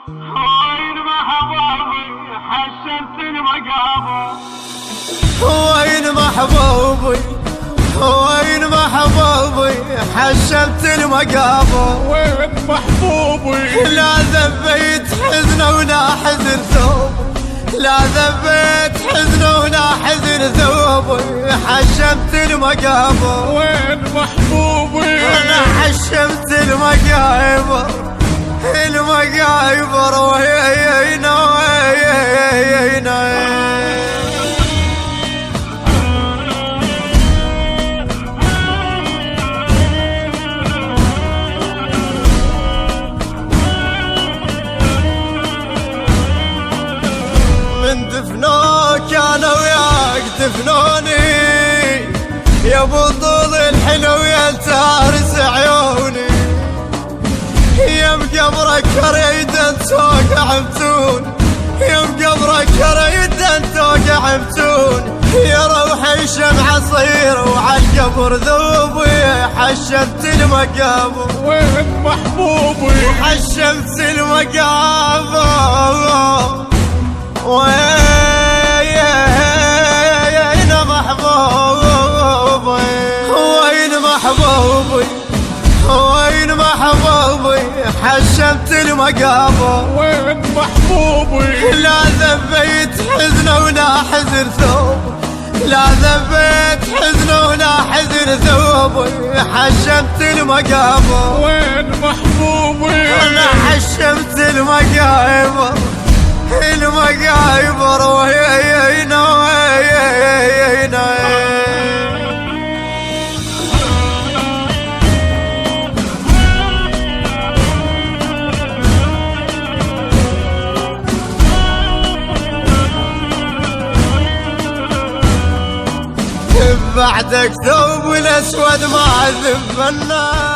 وين محبوبي حشمت المقابر. وين محبوبي وين محبوبي حشمت المقابر. وين محبوبي لا ذبيت حزنه ولا حزن ثوبي. لا ذبيت حزنه ولا حزن ثوبي حشمت المقابر. وين محبوبي انا حشمت المقابر. المقابر وهينا وهينا. من دفنوك انا وياك دفنوني يا بطول الحلو يا تارس عيوني. يا مقبرك ريدا توقع متون. يا مقبرك ريدا توقع متون. يا روحي شمعة صغيرة وعالقبر ذوبي حشمت المقابر. وين محبوبي حشمت المقابر. وين محبوبي وين محبوبي وين محبوبي حشمت المقابر. وين محبوبي لا ذبيت حزنه ولا حزن ثوبي. لا ذبيت حزنه ولا حزن ثوبي حشمت المقابر. وين محبوبي انا حشمت المقابر. المقابر وهينا وهينا. بعدك ثوب الاسود ما ذب الناس.